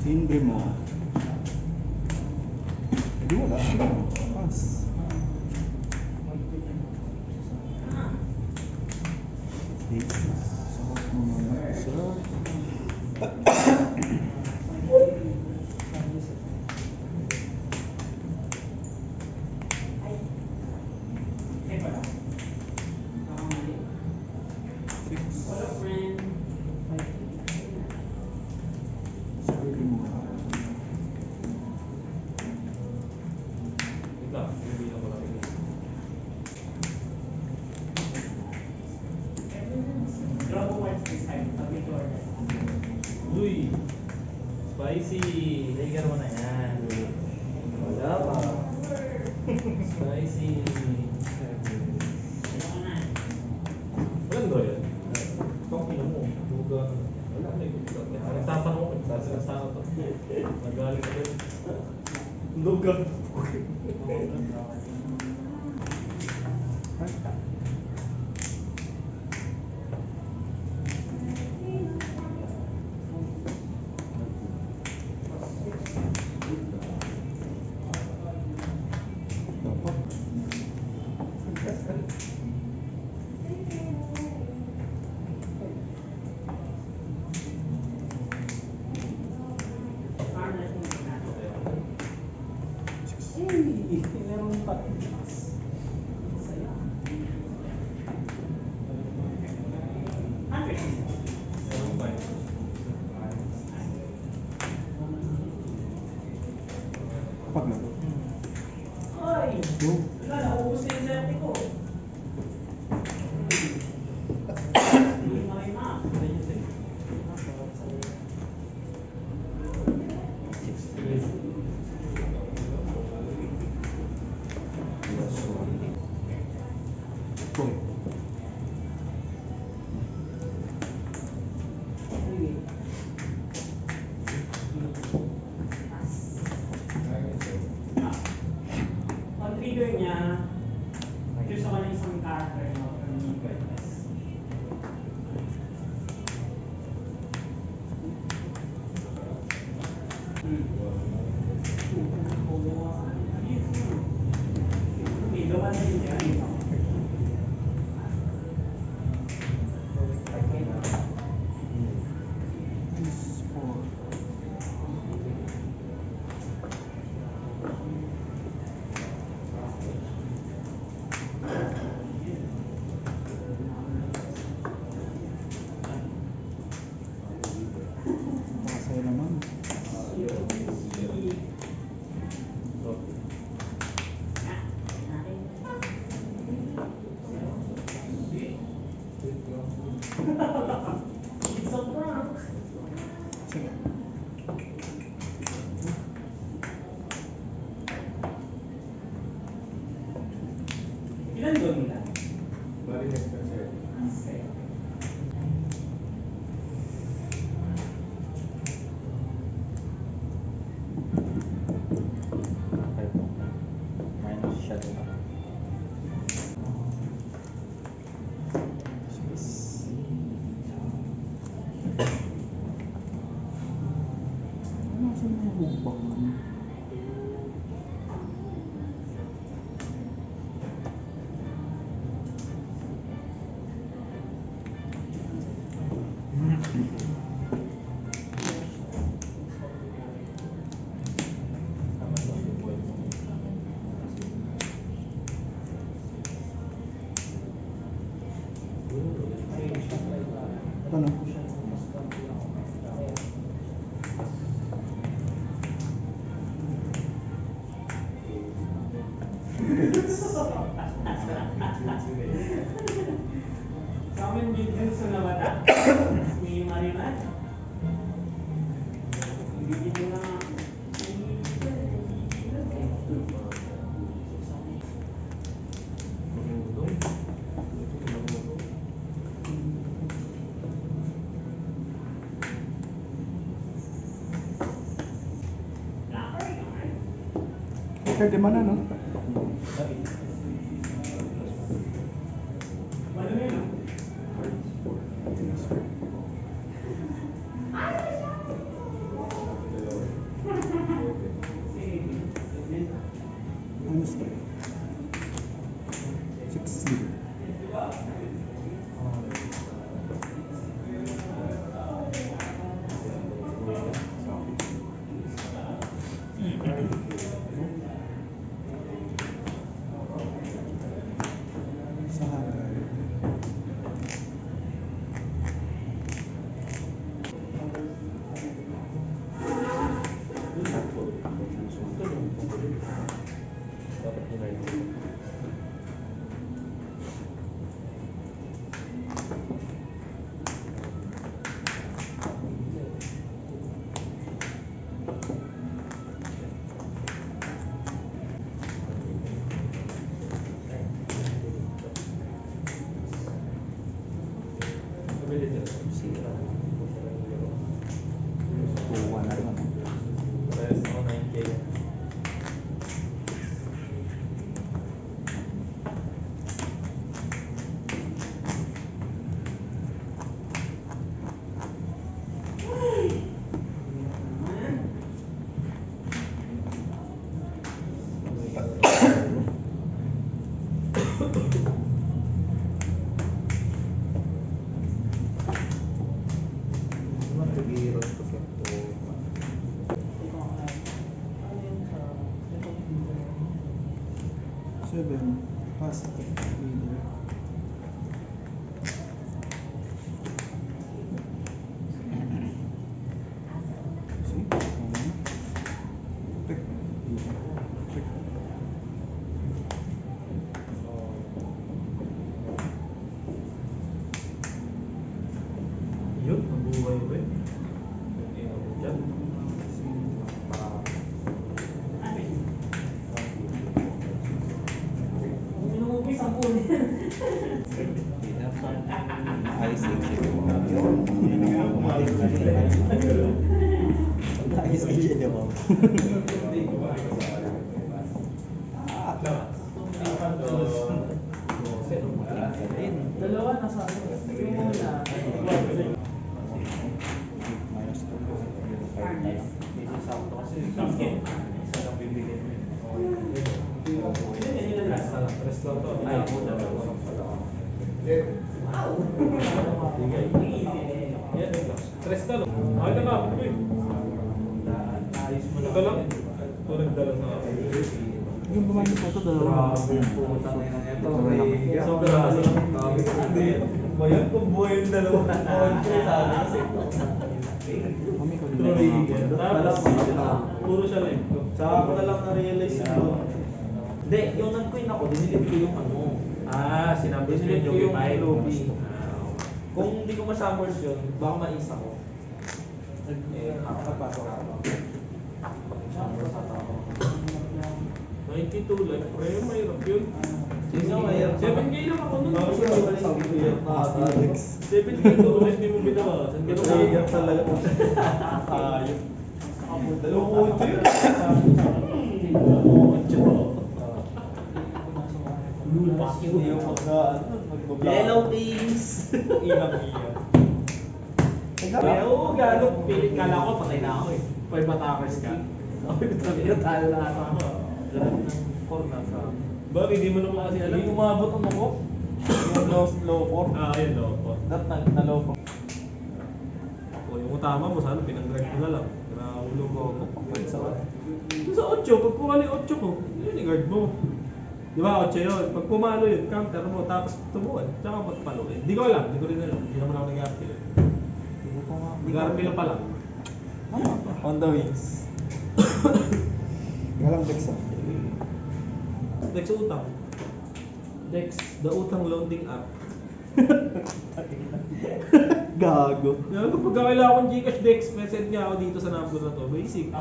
Libre mo. Hindi wala. Pass. Sakot mo naman isa. Uy, spicy. Tiger mo na yan. Wala pa. Spicy. Walang doon yan. Ikaw mo. Duga. Wala na yung duga. Nagtatanong ko. Nagsasasawa ko. Nagaling ko din. Duga. Meron pa. Saya. Kapag na. Ay! Wala, naubos na yung serte ko. Hindi marima. Ang trigger niya, choose ako ng isang character no, from the goodness. Okay, gawa na din siya. Masaya naman. It's a prank. Sige. Ilan doon nila? Bali next time sir. Okay. Minus siya doon. Ano sa mga hubang? Ano? Sa amin din sa nabata. Ni Mariman. Hindi din na Pwede man ano? Ano yun? 7. Pass. Leader. See? Pick. Pick. Yun, mabuhay ba yun? Hindi na mo dyan. Minumupis ang puno yan. Ayos yung Ayos ka dyan, di ba? Dalawa nasa ano. Yung una. Minus 2. Rest lang to. Ay, puta. Yan, stress ka, no? Ay, na ka, uy. Ito lang. Ito nagdala sa akin. yung bumalik ko ito, dalawa. Sobra. Hindi. Bayan kung buhay yung dalawa. Kami ko Tapos, puro siya live. Saka ko na lang na-realize yun. Hindi, yung nag-queen ako, dinilip ko yung ano. Sinabi Dinilip ko yung lobby. Ah, Kung hindi ko ma-summers yun, baka ma-isa ko. Nakakapasok ako. Summers at ako. 92 live. Pre, mahirap yun. Yun nga, mahirap. 7K lang ako nun. Bakit siya wala yung weird na Alex? 7K to, hindi mo binawasan. Ganun ka. Mahirap talaga. Ayun. Dalawang kotse yun. Lulas yun yung mag-vlog. Yellow things. Ilang iyan. Oo, gano'n. Pilit ka lang ako, patay na ako eh. Pwede matakers ka. Sabi na talo na ako. Lahat ng core nasa... Bakit hindi mo naman kasi alam? Hindi umabot ang ako. Yung low core. Yun no. That na-low core. O, yung utama mo, sana pinag-drive ko na lang. Pinaulo ko ako. Sa Yung sa 8, pag pumali 8 ko, yun yung guard mo. Di ba, 8 yun. Pag pumalo yun, counter mo, tapos tumuan. Tsaka magpalo. Hindi ko alam, hindi ko rin alam. Hindi naman ako nag-arpil. Nag-arpil pa lang. On the wings. Galang Dex ah. Dex utang. Dex, the utang loading app. Gago. Yan, kapag kailangan akong Gcash Dex, message niya ako dito sa number na to. Basic.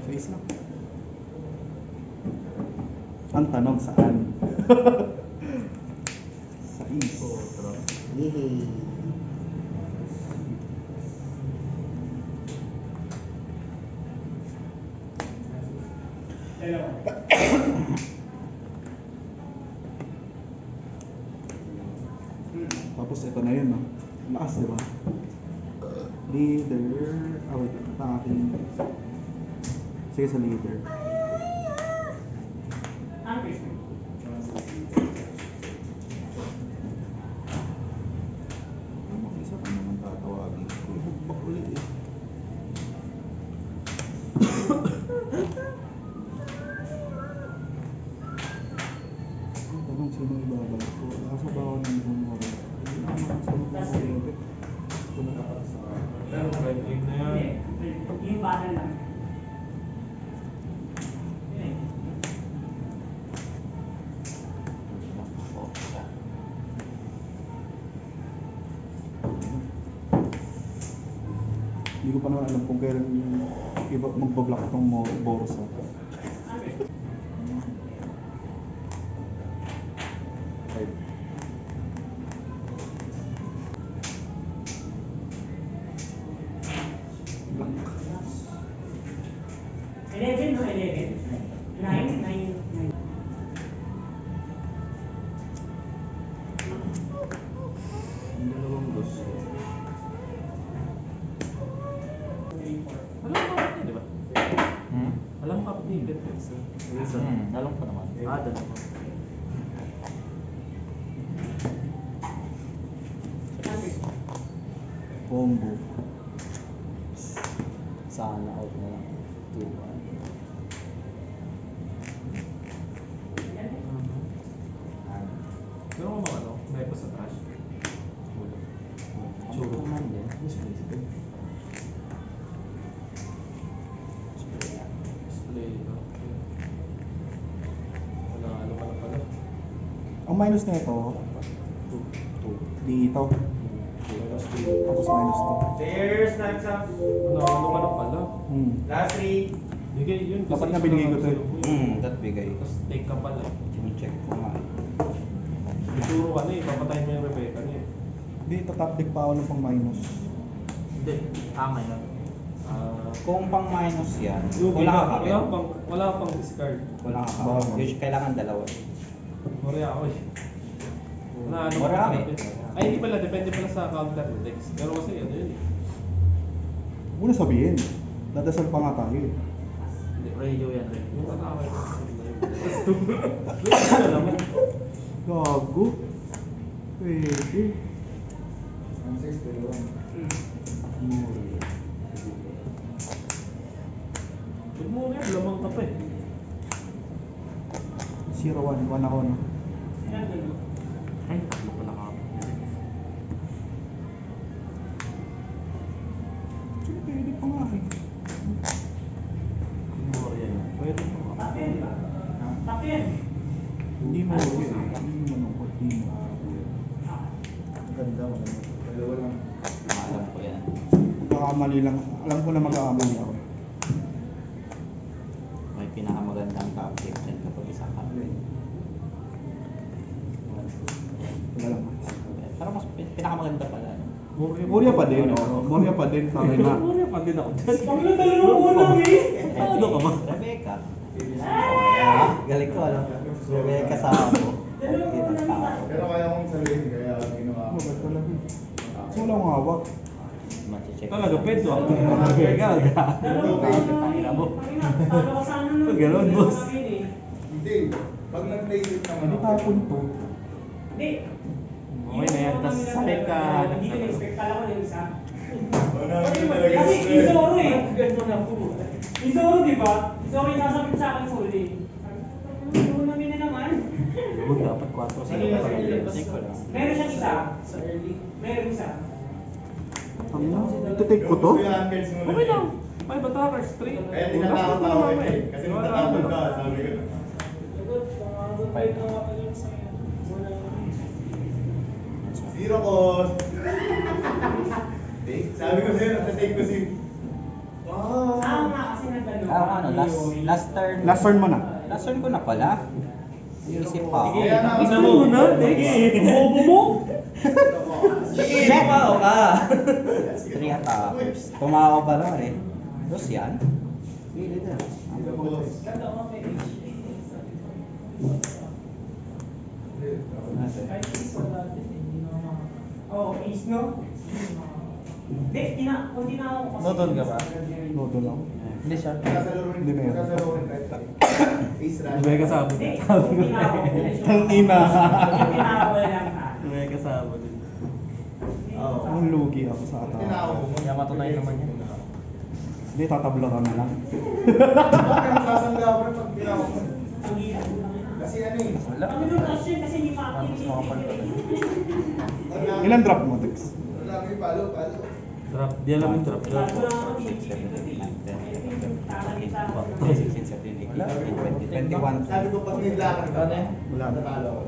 Face lang. Ang tanong saan? Sa east. Oo, tara. Yehey. Tapos ito na yun, no? Lakas, di ba? Leader. Wait. Aking. Sige sa leader. Ang face mo. Isa pa naman tatawagin ko. Hugbak ulit eh. Tanong sino ibabalik ko. Nakasabaw ng humor. Hindi na makasunod ng kuryente. Kung nakapasa. Pero right click na yan. Hindi, yung button lang. Yun eh. Hindi ko pa naman alam kung kailan iba magbablock itong Borsa. Ang face mo. Block. 11, no? 11. 9, 9, 9. Ang dalawang dos. Alam mo kapatid, di ba? Alam mo kapatid. Alam ko naman. Dalawa. combo. Sana out na lang. 2-1. Pero kung ano, may pa sa trash. Churo man din. Display, no? Wala, ano ka na pala. Ang minus na ito, 2. dito. Tapos minus to. Cheers, next up. Ano ka na pala. Last 3. Bigay yun. Dapat nga binigay ko to eh. That bigay. Tapos take ka pala. Check ko nga. Ituro ka na eh, papatayin mo yung Rebecca niya eh. Hindi, tatap deck pa ako ng pang minus. Hindi. Ngayon. Ah, Kung pang minus yan, Yugi, wala ka wala pang discard. Wala ka Bawal. Usually kailangan dalawa. Mori ako eh. Wala ano Mori pa ako hanapin. eh. Ay, hindi pala, depende pala sa counter index. Pero kasi ano yun eh. Muna sabihin, dadasal pa nga tayo eh. Radio yan, radio. Yung kataway ko. Ano naman? Gago. Pwede. Ang 6, dalawa. Huwag mo nga, lamang ka pa eh. 0-1, 1 ako no. Ay, tatlo ko na kami. Sige, pwede pa nga eh. Mori yan. Pwede mo. Tapin. Tapin. Hindi mo eh. Hindi mo manungkot, hindi mo. Ganda, maganda. Dalawa lang. Alam ko yan. Magkakamali lang. Alam ko na magkakamali ako. May pinakamagandang topic dyan kapag isa ka. Wala lang. Pero mas pinakamaganda pala. Moria pa din, oh. Moria pa din, tama na. Mori pa din ako dyan. Kami na dalawa ko lang eh. Ano ka ba? Rebecca. Yeah, galing ko alam. Rebecca sa ako. Pero kaya kong sabihin, kaya ginawa ko. Mabait pala eh. So wala akong hawak. Mache-check. Talaga, pedo ako. Dalawa ko Tangina mo. Talo ko sana nun. Ganun, boss. Hindi. Pag nag-play naman Hindi tapon to. Hindi. Okay na yan, tas sakit ka. Hindi ko expect pala ko yung isa. Wala Kasi naman talaga. yung Zoro eh. Ganun na po. Yung Zoro di ba? Zoro yung sasabit sa akin sa uli. Zoro namin na naman. Huwag dapat 4 sa Check ko lang. Meron siyang isa. Meron isa. Ang na, ito-take ko to. Okay lang. 5 attackers, 3. Kaya tinatakot ako eh. Kasi natatakot ka, sabi ko. Zero cost. Sabi ko sa'yo, nasa-take ko si... Wow! Nga kasi nagano. Ano, last turn. Last turn mo na. Last turn ko na pala. Iisip pa ako. Kaya nga, Tingnan mo na, sige. Bobo mo. Check ako ka. 3 attackers. Tumawa ba lang eh. Dos yan. Zero cost. Ganda ko may age. Oh, ace nyo? Hindi, kung tinawag ko kasi. Nodon ka ba? Nodo lang. Hindi siya. Magkasalaro rin. Hindi meron. Magkasalaro rin kahit Ace rush. May kasama Hindi, din. kung tinawag ko. Ang ina. Kung tinawag ko lang ha. May kasama din. Oo. Ang lugi ako sa Pag ata. tinawag mo. Yaman tunay naman yan. Hindi, tatabla ka na lang. Bakit masasangga ako rin pag tinawag mo? Ang hirap mo lang. Kasi ano eh. Wala. Ang hirap kasi kasi hindi pa Ilan drop mo, Dex? Wala kami palo. Drop. Di alam yung drop. Bago lang ako 21. Sabi ko pag naglakan ka, Wala. natalo ako.